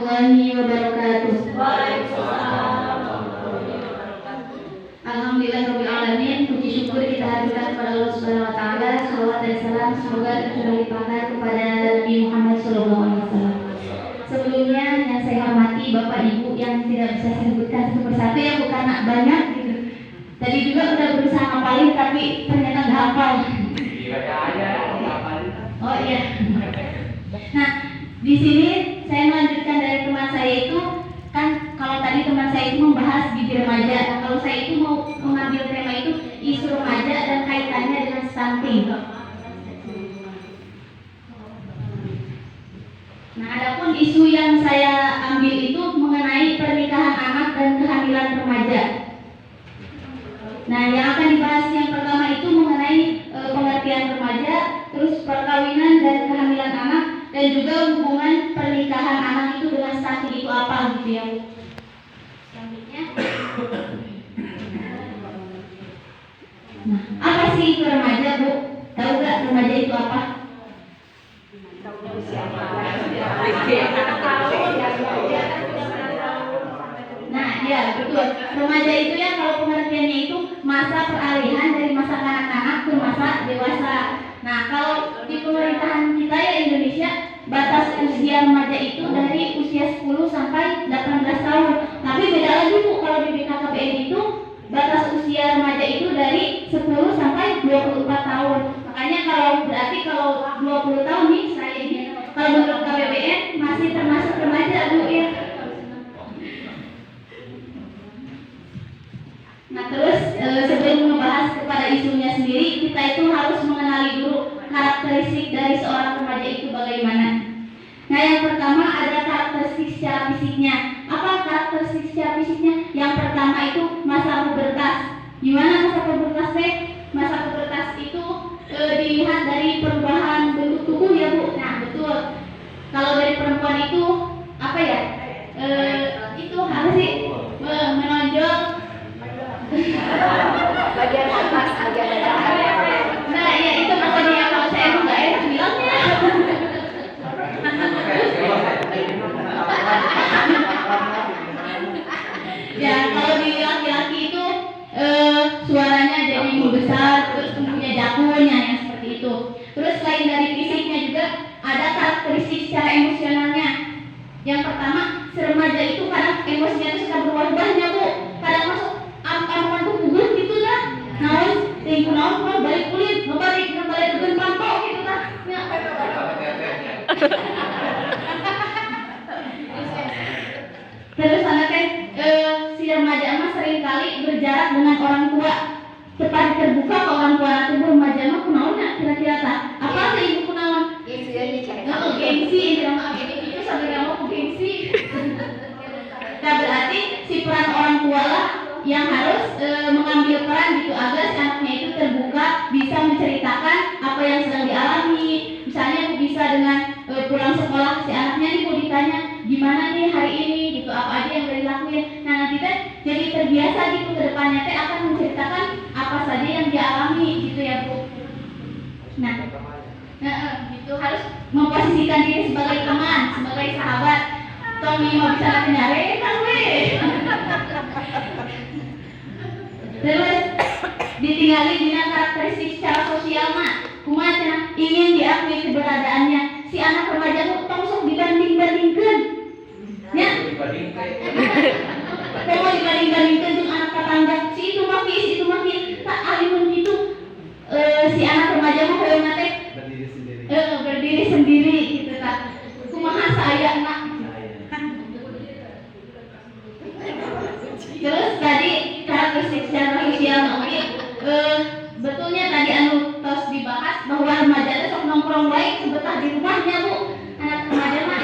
warahmatullahi wabarakatuh. Alhamdulillahirrahmanirrahim. Puji syukur kita haturkan kepada Allah Subhanahu wa taala. Shalawat dan salam semoga tercurah limpahkan kepada Nabi Muhammad SAW. Sebelumnya yang saya hormati Bapak Ibu yang tidak bisa saya sebutkan satu persatu ya, bukan banyak gitu. Tadi juga udah berusaha ngapalin tapi ternyata nggak hafal. Oh iya. Nah, di sini saya melanjutkan dari teman saya itu, kan kalau tadi teman saya itu membahas gigi remaja. Nah, kalau saya itu mau mengambil tema itu isu remaja dan kaitannya dengan stunting. Nah, adapun isu yang saya ambil itu mengenai pernikahan anak dan kehamilan remaja. Nah, yang akan dibahas yang pertama itu mengenai pengertian remaja, terus perkawinan dan kehamilan anak, dan juga hubungan pernikahan anak itu dengan stunting itu apa gitu ya. Selanjutnya, nah, apa sih itu remaja, Bu? Tahu nggak remaja itu apa? Nah, ya betul. Remaja itu ya kalau pengertiannya itu masa peralihan dari masa kanak-kanak ke masa dewasa. Nah, kalau di pemerintahan kita ya Indonesia, batas usia remaja itu dari usia 10 sampai 18 tahun. Tapi beda lagi Bu, kalau di BKKBN itu batas usia remaja itu dari 10 sampai 24 tahun. Makanya kalau 20 tahun nih saya ini, kalau menurut KBBN masih termasuk remaja Bu ya. Nah, terus sebelum membahas kepada isunya sendiri, kita itu harus mengenali dulu karakteristik dari seorang remaja itu bagaimana. Nah, yang pertama ada karakteristik secara fisiknya. Apa karakteristik secara fisiknya? Yang pertama itu masa pubertas. Gimana masa pubertas teh? Masa pubertas itu dilihat dari perubahan bentuk tubuh ya Bu. Nah, betul. Kalau dari perempuan itu apa ya? Itu apa sih? Menonjol bagian atas, bagian dada. Nah, ya itu makanya kalau saya emang nggak enak bilangnya. Ya, kalau di laki-laki itu suaranya jadi membesar, terus tumbuhnya dakunya yang seperti itu. Terus selain dari fisiknya juga ada karakteristik secara emosionalnya. Yang pertama, si remaja itu kadang emosinya itu suka berubah-ubahnya Bu. Kadang masuk aman tuh gugur gitu lah. Naon, tingku naon balik kulit, ngebalik dengan pantau gitu lah. Terus anaknya si remaja mah sering kali berjarak dengan orang tua. Cepat terbuka ke orang tua atau remaja mah kunaonnya kira-kira tak? Apa sih ibu kunaon? Gengsi aja cari. Oh, gengsi, itu sampai mau gengsi. Nah, berarti si peran orang tua lah yang harus mengambil peran gitu agar si anaknya itu terbuka, bisa menceritakan apa yang sedang dialami. Misalnya bisa dengan pulang sekolah si anaknya nih mau ditanya gimana nih hari ini gitu, apa aja yang udah dilakuin. Nah, nanti teh jadi terbiasa gitu ke depannya teh akan menceritakan apa saja yang dialami gitu ya Bu. Nah, gitu harus memposisikan diri sebagai teman, sebagai sahabat. Tommy mau bisa nyari kan weh. Terus ditinggali dengan karakteristik secara sosial mah kumaha ingin diakui keberadaannya. Si anak remaja tuh tong dibanding-bandingkeun. Ya. Mau dibanding-bandingkeun jeung anak tetangga, si itu mah tak alimun gitu. Si anak remaja mah hoyongna teh berdiri sendiri gitu tak. Kumaha saya nak. Terus tadi karakteristik secara sosial betulnya tadi tos dibahas bahwa remaja itu sok nongkrong baik sebetah di rumahnya Bu. Anak remaja mah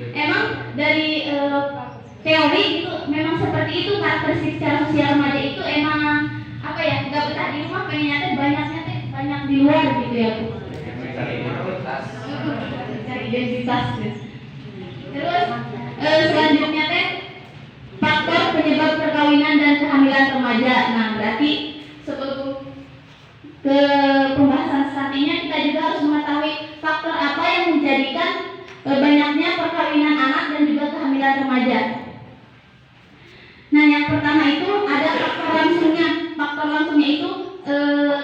emang dari teori itu memang seperti itu, karakteristik secara sosial remaja itu emang apa ya, nggak betah di rumah, pengennya banyak di luar gitu ya Bu. Cari identitas. Terus selanjutnya faktor penyebab perkawinan dan kehamilan remaja. Nah, berarti sebelum ke pembahasan stuntingnya kita juga harus mengetahui faktor apa yang menjadikan banyaknya perkawinan anak dan juga kehamilan remaja. Nah, yang pertama itu ada faktor langsungnya. Faktor langsungnya itu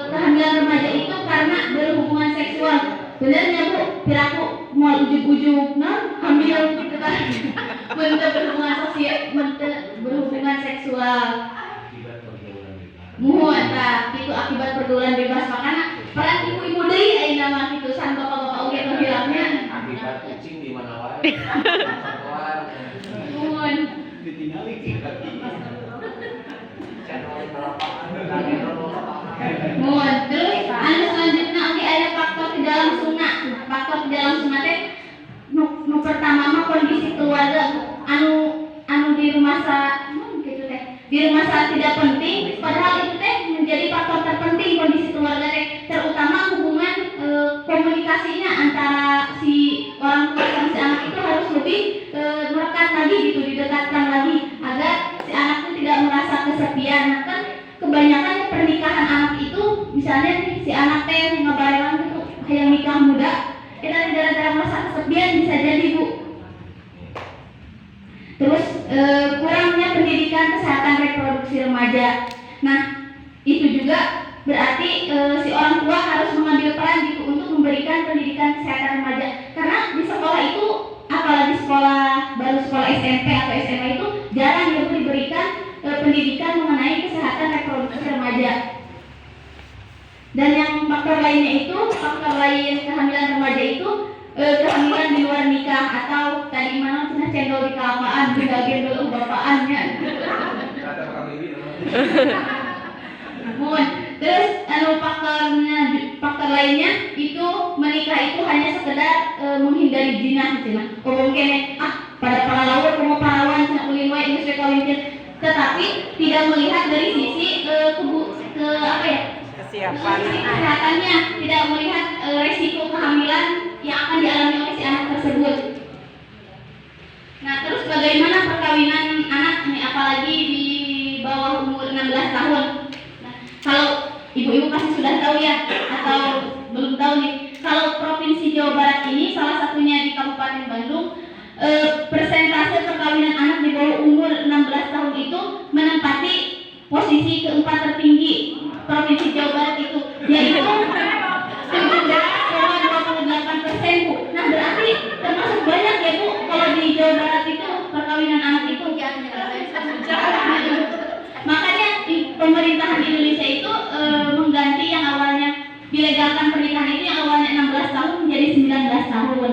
kehamilan remaja itu karena berhubungan seksual. Benernya Bu, piraku mau ujug-ujug hamil gitu kan. Bentuk berhubungan seksual. Muhun itu akibat pergaulan bebas, makanya peran ibu-ibu deui aya nama kitu san bapak-bapak oge bilangnya akibat kucing di mana wae. Muhun Ditinggali Muhun. Terus anu selanjutnya oge aya faktor tidak langsungna. Faktor tidak langsungna teh nu pertama mah kondisi keluarga anu di rumah gitu teh. Di rumah tidak penting, padahal itu teh menjadi faktor terpenting kondisi keluarga teh, terutama hubungan komunikasinya antara si orang tua dan si anak itu harus lebih melekat lagi gitu, didekatkan lagi agar si anak itu tidak merasa kesepian. Nah, kan kebanyakan pernikahan anak itu misalnya nih si anak teh ngabarelang gitu yang nikah muda, kita gara-gara merasa kesepian bisa jadi Bu. Terus kurangnya pendidikan kesehatan reproduksi remaja. Nah, itu juga berarti si orang tua harus mengambil peran gitu untuk memberikan pendidikan kesehatan remaja. Karena di sekolah itu, apalagi baru sekolah SMP atau SMA itu jarang yang diberikan pendidikan mengenai kesehatan reproduksi remaja. Dan yang faktor lainnya itu, faktor lain kehamilan remaja itu kehamilan di luar nikah atau tadi mana cenah cendol di kelapaan, tinggal gendol bapaannya. Terus faktor lainnya itu menikah itu hanya sekedar menghindari zina cenah. Mungkin pada para lawan mau parawan cenah ulin wae geus kawin, tetapi tidak melihat dari sisi kesiapan kesehatannya, tidak melihat resiko kehamilan yang akan dialami oleh si anak tersebut. Nah, terus bagaimana perkawinan anak ini apalagi di bawah umur 16 tahun? Nah, kalau ibu-ibu pasti sudah tahu ya atau belum tahu nih. Kalau Provinsi Jawa Barat ini salah satunya di Kabupaten Bandung, persentase perkawinan anak di bawah umur 16 tahun itu menempati posisi keempat tertinggi Provinsi Jawa Barat itu, yaitu 17,28%, Bu. Nah, berarti termasuk banyak ya Bu kalau di Jawa Barat itu perkawinan anak itu. Makanya pemerintahan Indonesia itu mengganti yang awalnya dilegalkan pernikahan itu yang awalnya 16 tahun menjadi 19 tahun.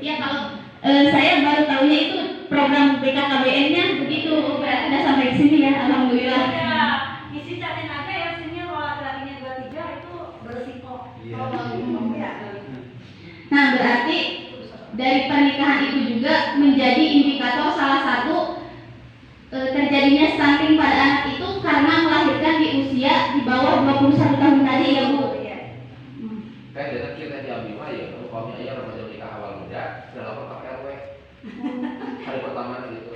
Ya, kalau saya baru tahunya itu program BKKBN-nya begitu, berarti udah sampai ke sini ya, alhamdulillah. Ya, isi catin aja ya sini kalau laki-lakinya 23 itu beresiko. Nah, berarti dari pernikahan itu juga menjadi indikator salah satu terjadinya stunting pada anak itu karena melahirkan di usia di bawah 21 tahun tadi ya Bu. Kayak dari kecil tadi ambil mah ya, kalau punya remaja nikah awal muda, sudah lapor Pak RW. Hari pertama gitu.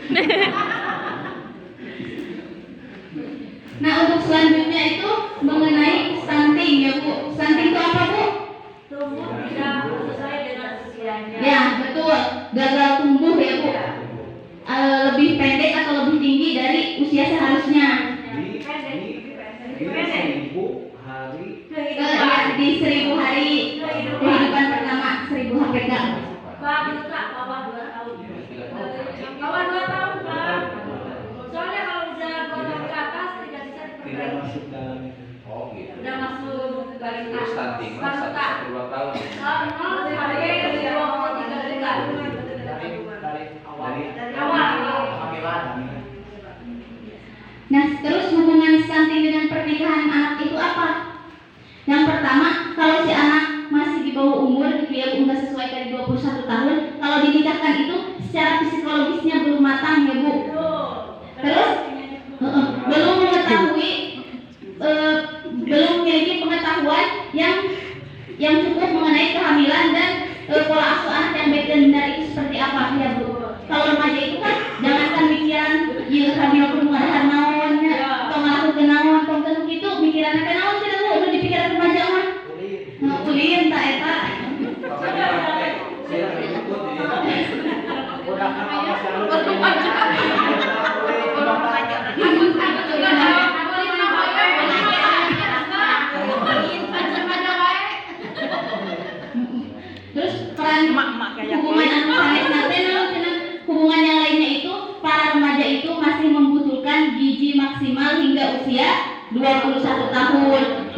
Nah, untuk selanjutnya itu mengenai stunting ya Bu. Stunting itu apa Bu? Tumbuh tidak sesuai dengan usianya. Ya, betul. Gagal tumbuh ya Bu. Lebih pendek atau lebih tinggi dari usia seharusnya. Di 1000 hari kehidupan pertama, 1000 HPK. Bawah 2 tahun. Bawah 2 tahun, Pak. Soalnya kalau udah 2 tahun ke atas tidak bisa diperbaiki. tidak masuk dalam itu. Oh gitu. Udah masuk garis Terus stunting mah 1-2 tahun. Dari awal. Nah, terus hubungan stunting dengan pernikahan anak itu apa? Yang pertama, kalau si anak masih di bawah umur, dia nggak sesuai dari 21 tahun, kalau dinikahkan itu secara psikologisnya belum matang ya Bu. Terus belum mengetahui, belum memiliki pengetahuan yang cukup mengenai kehamilan dan pola asuh anak yang baik dan benar itu seperti apa ya Bu. Kalau remaja itu kan jangankan pikiran ieu hamil kudu ngadahan naon nya, atau ngalakukeun naon, tong gitu mikiranna ke naon teh Bu, udah dipikiran remaja mah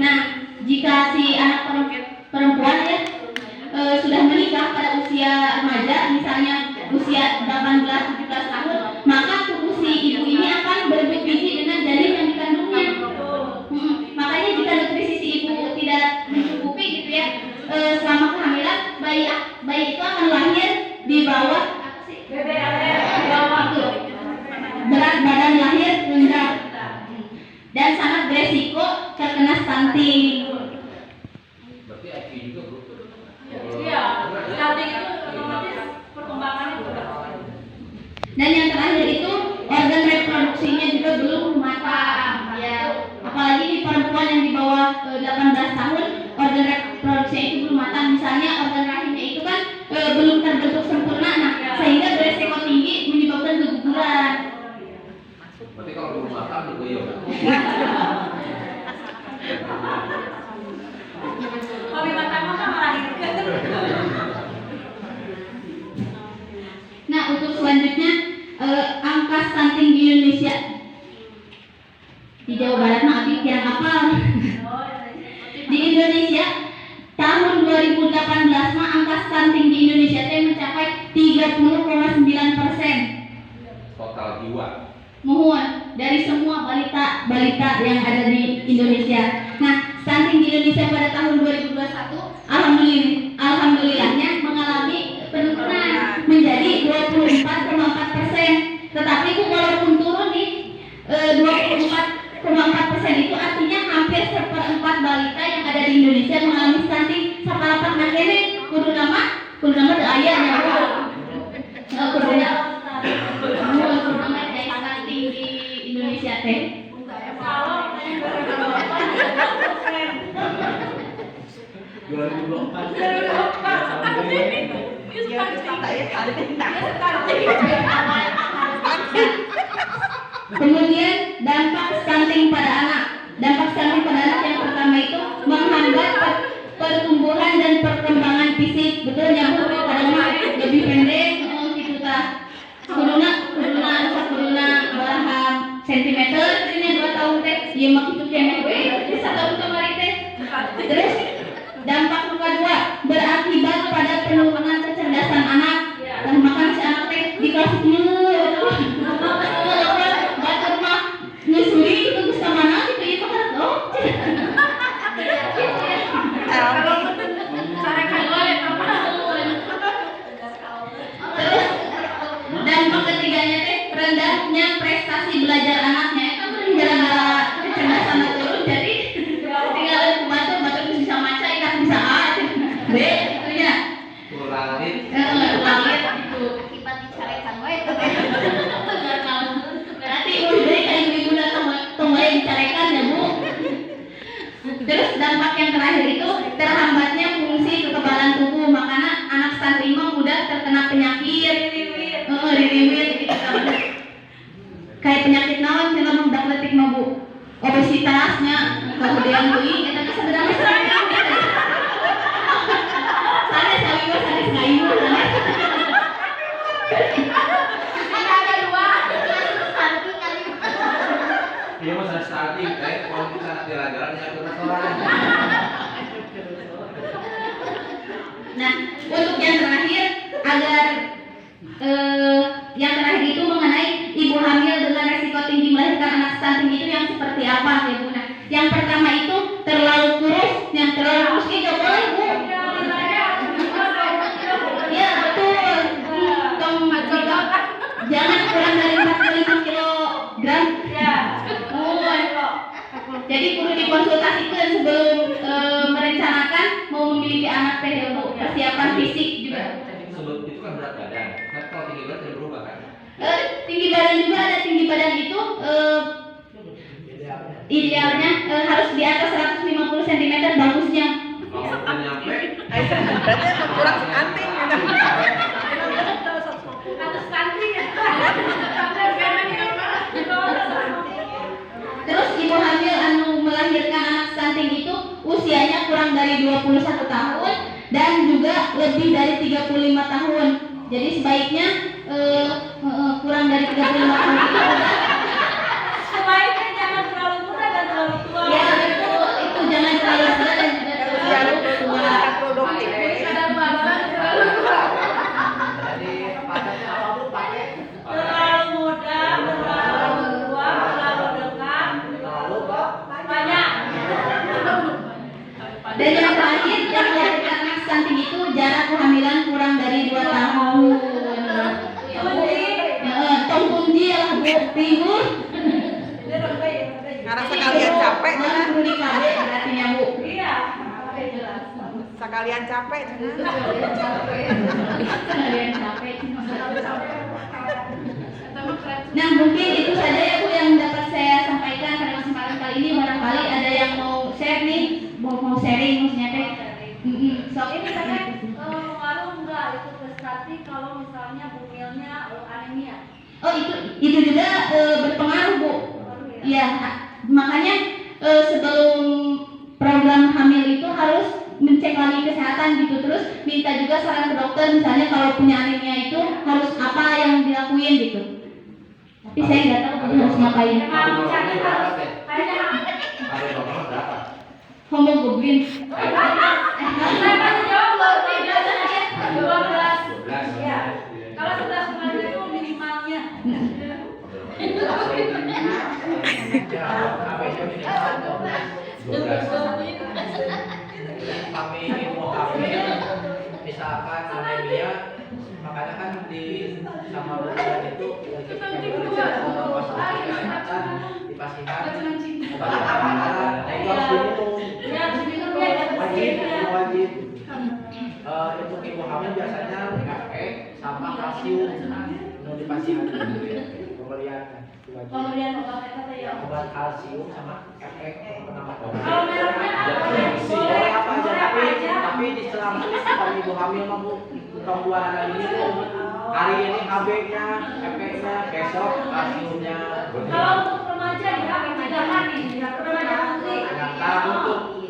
Nah, jika si anak perempuan ya sudah menikah pada usia remaja, misalnya usia 18-17 tahun, maka tubuh si ibu ini akan berebut biji dengan janin yang dikandungnya. Makanya jika nutrisi si ibu tidak mencukupi gitu ya, selama kehamilan bayi itu akan lahir di bawah berat badan lahir rendah dan sangat beresiko terkena stunting. Berarti IQ juga bro. Iya, stunting itu otomatis perkembangannya juga. Dan yang terakhir itu organ reproduksinya juga belum matang ya. Apalagi di perempuan yang di bawah 18 tahun, organ reproduksinya itu belum matang. Misalnya organ rahimnya itu kan belum terbentuk sempurna, nah sehingga beresiko tinggi menyebabkan keguguran. Berarti kalau belum matang juga ya. Kalau matang mah melahirkan. Nah, untuk selanjutnya angka stunting di Indonesia. Di Jawa Barat mah abi kira apa? Di Indonesia tahun 2018 mah angka stunting di Indonesia teh mencapai 30,9%. Total jiwa. Mohon dari semua balita yang ada di Indonesia. Nah, stunting di Indonesia pada tahun 2021 alhamdulillahnya mengalami penurunan menjadi 24,4%. Tetapi walaupun turun di 24,4% itu artinya hampir 1/4 balita yang ada di Indonesia mengalami stunting. Sapalapat makene kudu nama teu aya nya. Kudu nama stunting di Indonesia teh. Kalau 2024. Kemudian dampak stunting pada anak. Dampak stunting pada anak yang pertama itu menghambat pertumbuhan dan perkembangan fisik. Betul nyambung kadang mah lebih pendek gitu tah. Kuduna baraha sentimeter ini 2 tahun teh. Ieu mah kitu keneh we. Bisa tahun kemarin teh. Terus dampak kedua berakibat pada penurunan kecerdasan anak. Dan makan si anak teh dikasih batur mah nyusui itu geus mana gitu ieu mah oh. Terus dampak ketiganya teh rendahnya prestasi belajar anaknya itu gara-gara kecerdasan turun jadi tinggal batur bisa maca ikan bisa A B gitu ya. Kurangin. Langit itu Akibat dicarekan wae. berarti udah kayak ibu tong wae dicarekan ya Bu. Terus dampak yang terakhir itu terhambatnya fungsi kekebalan tubuh, makanya anak stunting mah mudah terkena penyakit ririwit gitu kan. Kayak penyakit naon cenah mah budak leutik mah Bu. Obesitasnya kemudian deui eta teh sebenarnya sanes sawi sanes ngayu sanes. Ada dua stunting kali. Iya masa starting kalau kita jalan-jalan ya ke restoran. Nah, untuk yang terakhir agar yang terakhir itu mengenai ibu hamil dengan resiko tinggi melahirkan anak stunting itu yang seperti apa ya Bu? Nah, yang pertama itu terlalu kurus, yang terlalu kurus itu boleh Bu. Ya betul. Jangan kurang dari 45 kilogram. Jadi kudu dikonsultasikan sebelum merencanakan mau memiliki anak teh ya Bu. Persiapan fisik juga. Sebelum itu kan berat badan. Kan kalau tinggi badan tidak berubah kan? Tinggi badan juga ada. Tinggi badan itu idealnya harus di atas 150 cm bagusnya. Kalau udah nyampe, Berarti emang kurang stunting gitu. Atau stunting ya. Terus ibu hamil anu melahirkan anak stunting itu usianya kurang dari 21 tahun dan juga lebih dari 35 tahun. Jadi sebaiknya kurang dari 35 tahun itu Sebaiknya jangan terlalu muda dan terlalu tua. ya itu jangan jalur meningkat produktif. Ada dua Jadi padatnya apa Bu? Pakai Terlalu muda, terlalu tua, terlalu dekat, terlalu banyak. Dan yang terakhir yang melahirkan anak stunting itu jarak kehamilan kurang dari 2 tahun. Tong kunci lah Bu, ribut. Karena sekalian capek Nah, cenah. perlu dikabe artinya Bu. Iya. Sekalian capek cenah. Kalian capek. Nah mungkin itu saja ya Bu yang dapat saya sampaikan pada kesempatan kali ini. Barangkali ada yang mau share nih, mau sharing maksudnya teh. Sok Ini katanya pengaruh enggak itu prestasi kalau misalnya bumilnya anemia. Oh itu juga berpengaruh Bu. Iya, makanya sebelum program hamil itu harus mencek lagi kesehatan gitu, terus minta juga saran ke dokter misalnya kalau punya anemia itu harus apa yang dilakuin gitu. Tapi saya nggak tahu harus ngapain. Memang dicari harus kayaknya Ada nomor berapa? Homoglobin. saya kan jawab loh, biasanya 12. 12. Ya. Kalau 11 kemarin itu minimalnya. Ya, HP-nya minimal 12. Kami ibu hamil, misalkan anemia, makanya kan di sama bulan itu ketika diperiksa masalah kesehatan dipastikan obat-obatan, nah itu harus diminum. Ya, harus diminum ya, Wajib. Untuk ibu hamil biasanya KE sama kalsium, mau dipastikan pemberian wajib. Pemberian obat itu ya. Obat kalsium sama KE penambah obat. Kalau mereknya apa? Boleh apa aja, tapi di selama ini kalau ibu hamil mampu bukan ada ini hari ini KB-nya, FP-nya, besok kalsiumnya. Kalau untuk remaja ya, tidak hari, remaja putri. Nah,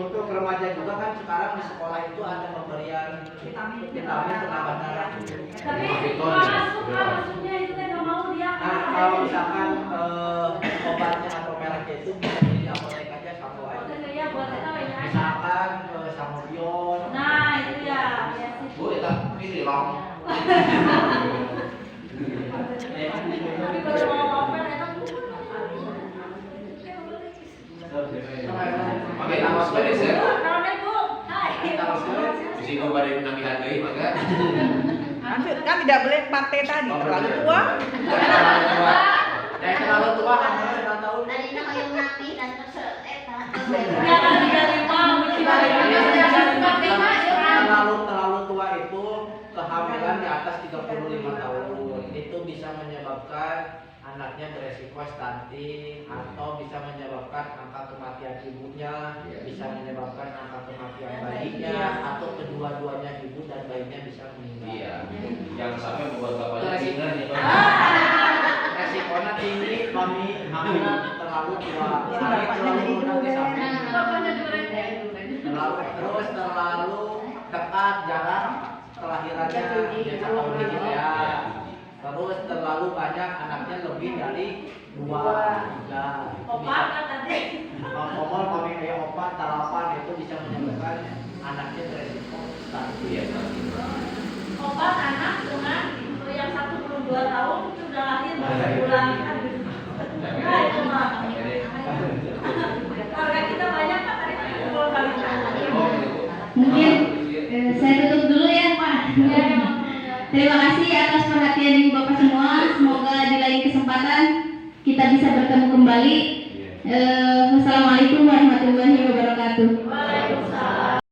untuk remaja juga kan sekarang di sekolah itu ada pemberian vitamin penambah darah. Tapi maksudnya itu kan nggak mau dia. Nah, kalau misalkan obatnya atau mereknya itu bisa di apotek aja sama aja. Ya buat kita ini aja. Misalkan Sangobion. Nah itu ya. Bu, itu ini long. Tapi kalau mau ngomel enak. Pakai tanggal sepeda sih. Assalamualaikum. Hai. Tanggal sepeda. Di sini pada menampilan lagi maka. Kan tidak boleh partai tadi terlalu tua. Terlalu tua. Terlalu tua kan sudah tahu. Tadi nak yang nabi dan terus Jangan 35 mungkin. Terlalu tua itu kehamilan di atas 35 tahun itu bisa menyebabkan anaknya beresiko stunting atau bisa menyebabkan angka kematian ibunya, bisa menyebabkan angka kematian bayinya atau kedua-duanya ibu dan bayinya bisa meninggal. Iya. Jangan sampai membuat bapaknya tinggal nih. Resikonya tinggi kami hamil terlalu tua. Terlalu nanti sampai terlalu dekat jarak kelahirannya biasa tahun ini ya. Terus terlalu banyak anaknya lebih dari 2, 3. Opat kan tadi. Ngomong kami kayak 4, 8 itu bisa menyebabkan anaknya beresiko stunting. Opat anak dengan yang 1 belum 2 tahun itu udah lahir baru bulan. Nah itu mah. Harga kita banyak kan tadi kumpul kali. Mungkin saya tutup dulu ya Pak. Terima kasih atas perhatian Ibu Bapak semua. Semoga di lain kesempatan kita bisa bertemu kembali. Wassalamualaikum warahmatullahi wabarakatuh. Waalaikumsalam.